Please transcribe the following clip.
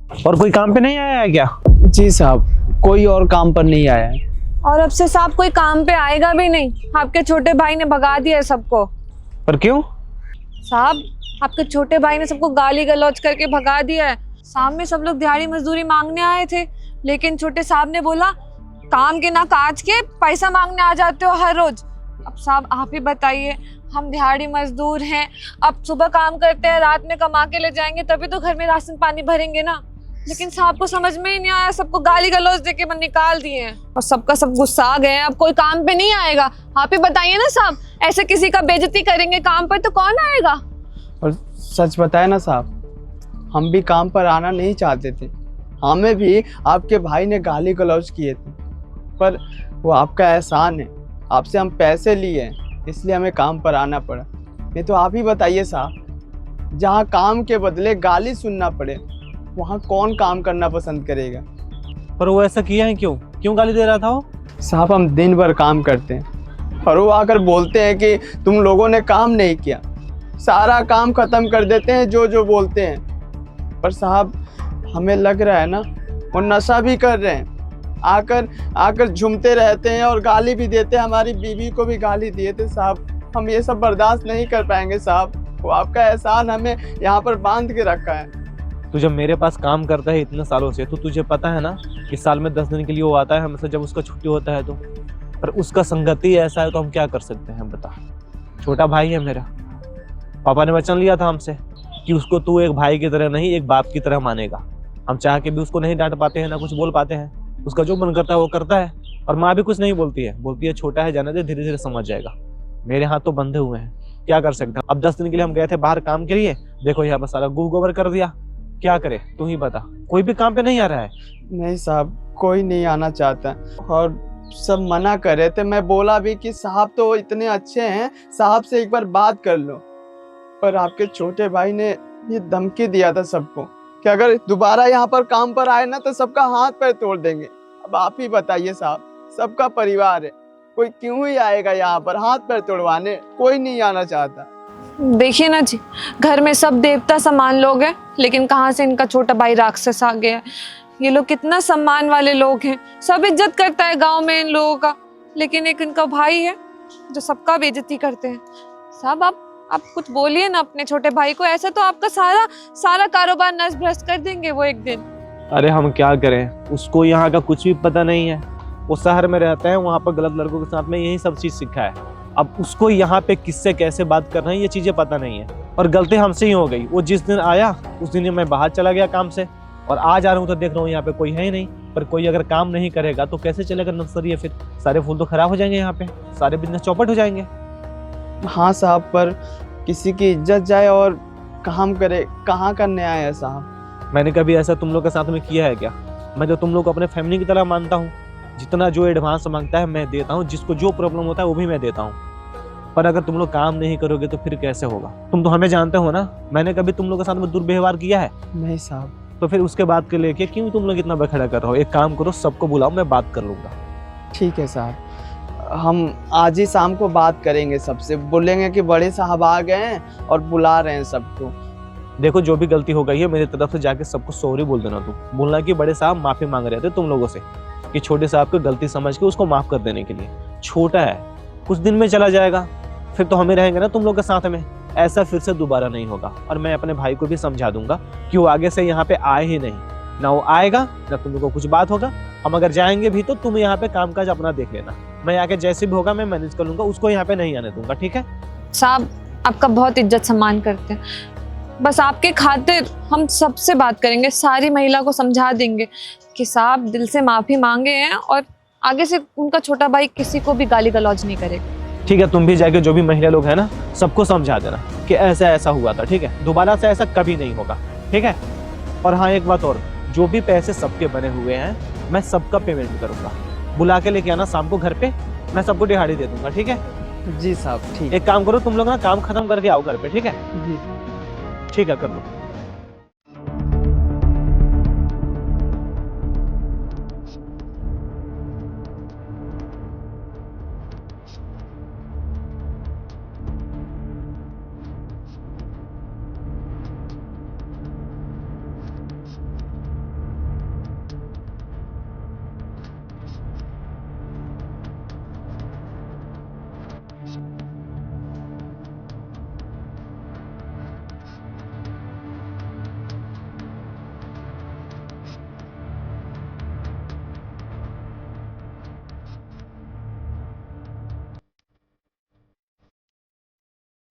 और कोई काम पे नहीं आया है क्या? जी साहब, कोई और काम पर नहीं आया है। और अब से साहब कोई काम पे आएगा भी नहीं। आपके छोटे भाई ने भगा दिया है सबको। पर क्यों? साहब, आपके छोटे भाई ने सबको गाली गलौज करके भगा दिया है। सामने सब लोग दिहाड़ी मजदूरी मांगने आए थे, लेकिन छोटे साहब ने बोला काम के ना काज के पैसा मांगने आ जाते हो हर रोज। अब साहब आप ही बताइए, हम दिहाड़ी मजदूर हैं, अब सुबह काम करते हैं, रात में कमा के ले जाएंगे, तभी तो घर में राशन पानी भरेंगे ना। लेकिन साहब को समझ में ही नहीं आया, सबको गाली गलौज देके मन निकाल दिए हैं और सबका सब गुस्सा आ गए हैं। अब कोई काम पे नहीं आएगा। आप ही बताइए ना साहब, ऐसे किसी का बेइज्जती करेंगे काम पर तो कौन आएगा? और सच बताए ना साहब, हम भी काम पर आना नहीं चाहते थे। हमें भी आपके भाई ने गाली गलौज किए थे, पर वो आपका एहसान है, आपसे हम पैसे लिए हैं, इसलिए हमें काम पर आना पड़ा। नहीं तो आप ही बताइए साहब, जहाँ काम के बदले गाली सुनना पड़े वहाँ कौन काम करना पसंद करेगा? पर वो ऐसा किया है क्यों? क्यों गाली दे रहा था वो? साहब हम दिन भर काम करते हैं और वो आकर बोलते हैं कि तुम लोगों ने काम नहीं किया। सारा काम खत्म कर देते हैं जो जो बोलते हैं। पर साहब हमें लग रहा है ना, वो नशा भी कर रहे हैं। आकर झूमते रहते हैं और गाली भी देते हैं। हमारी बीवी को भी गाली दिए थे साहब। हम ये सब बर्दाश्त नहीं कर पाएंगे साहब। वो आपका एहसान हमें यहाँ पर बांध के रखा है। तू जब मेरे पास काम करता है इतने सालों से, तो तुझे पता है ना कि साल में 10 दिन के लिए वो आता है हमेशा जब उसका छुट्टी होता है तो। पर उसका संगति ऐसा है तो हम क्या कर सकते हैं बता। छोटा भाई है मेरा। पापा ने वचन लिया था हमसे कि उसको तू एक भाई की तरह नहीं एक बाप की तरह मानेगा। हम चाह के भी उसको नहीं डांट पाते हैं, ना कुछ बोल पाते हैं। उसका जो मन करता है वो करता है। और माँ भी कुछ नहीं बोलती है, बोलती है छोटा है जाने दे, धीरे धीरे समझ जाएगा। मेरे हाथ तो बंधे हुए हैं, क्या कर सकते हैं। अब 10 दिन के लिए हम गए थे बाहर काम के लिए, देखो यहाँ पर सारा गू गोबर कर दिया। क्या करे तू ही बता। कोई भी काम पे नहीं आ रहा है। नहीं साहब, कोई नहीं आना चाहता और सब मना कर रहे थे। मैं बोला भी कि साहब तो इतने अच्छे हैं, साहब से एक बार बात कर लो। पर आपके छोटे भाई ने ये धमकी दिया था सबको कि अगर दोबारा यहाँ पर काम पर आए ना तो सबका हाथ पैर तोड़ देंगे। अब आप ही बताइए साहब, सबका परिवार है, कोई क्यों ही आएगा यहाँ पर हाथ पैर तोड़वाने? कोई नहीं आना चाहता। देखिए ना जी, घर में सब देवता समान लोग हैं, लेकिन कहाँ से इनका छोटा भाई राक्षस आ गया है। ये लोग कितना सम्मान वाले लोग हैं, सब इज्जत करता है गांव में इन लोगों का, लेकिन एक इनका भाई है जो सबका बेइज्जती करते हैं। साहब आप कुछ बोलिए ना अपने छोटे भाई को, ऐसा तो आपका सारा कारोबार नष्ट भ्रष्ट कर देंगे वो एक दिन। अरे हम क्या करें, उसको यहाँ का कुछ भी पता नहीं है। वो शहर में रहता है, वहाँ पर गलत लड़कों के साथ में यही सब चीज सीखा है। अब उसको यहाँ पे किससे कैसे बात करना है ये चीजें पता नहीं है। और गलती हमसे ही हो गई। वो जिस दिन आया उस दिन मैं बाहर चला गया काम से, और आज आ रहा हूँ तो देख रहा हूँ यहाँ पे कोई है ही नहीं। पर कोई अगर काम नहीं करेगा तो कैसे चलेगा नर्सरी? फिर सारे फूल तो खराब हो जाएंगे, यहाँ पे सारे बिजनेस चौपट हो जाएंगे। हाँ साहब, पर किसी की इज्जत जाए और काम करे, कहाँ करने आए हैं साहब? मैंने कभी ऐसा तुम लोग के साथ में किया है क्या? मैं तो तुम लोग को अपने फैमिली की तरह मानता हूँ। जितना जो एडवांस मांगता है मैं देता हूँ, जिसको जो प्रॉब्लम होता है वो भी मैं देता हूँ। पर अगर तुम लोग काम नहीं करोगे तो फिर कैसे होगा? तुम तो हमें जानते हो ना, मैंने कभी तुम लोग के साथ में दुर्व्यवहार किया है? नहीं साहब। तो फिर उसके बाद के लेके क्यों तुम लोग इतना बखड़ा कर रहे हो? एक काम करो, सबको बुलाओ, मैं बात कर लूंगा। ठीक है साहब, हम आज ही शाम को बात करेंगे सबसे। बोलेंगे कि बड़े साहब आ गए हैं और बुला रहे हैं सबको। देखो जो भी गलती हो गई है मेरी तरफ से जाके सबको सॉरी बोल देना। तुम बोलना कि बड़े साहब माफी मांग रहे थे तुम लोगों से, कि छोटे साहब को गलती समझ के उसको माफ कर देने के लिए। छोटा है, कुछ दिन में चला जाएगा, फिर तो हमें रहेंगे ना तुम लोग के साथ में। ऐसा फिर से दोबारा नहीं होगा। और मैं अपने भाई को भी समझा दूंगा कि वो आगे से यहाँ पे आए ही नहीं। ना वो आएगा ना तुम लोग को कुछ बात होगा। हम अगर जाएंगे भी तो तुम यहाँ पे कामकाज अपना देख लेना। मैं आके जैसे भी होगा मैं मैनेज कर लूंगा, उसको यहाँ पे नहीं आने दूंगा, ठीक है? साहब आपका बहुत इज्जत सम्मान करते हैं, बस आपके खातिर हम सबसे बात करेंगे, सारी महिला को समझा देंगे कि साहब दिल से माफी मांगे हैं और आगे से उनका छोटा भाई किसी को भी गाली गलौज नहीं करेगा। ठीक है, तुम भी जाके जो भी महिला लोग हैं ना सबको समझा देना कि ऐसा ऐसा हुआ था, ठीक है? दोबारा से ऐसा कभी नहीं होगा, ठीक है? और हाँ एक बात और, जो भी पैसे सबके बने हुए हैं मैं सबका पेमेंट करूंगा। बुला के लेके आना शाम को घर पे, मैं सबको दिहाड़ी दे दूंगा, ठीक है? जी साहब ठीक। एक काम करो तुम लोग ना, काम खत्म करके आओ घर पे, ठीक है? जी ठीक है, कर लो।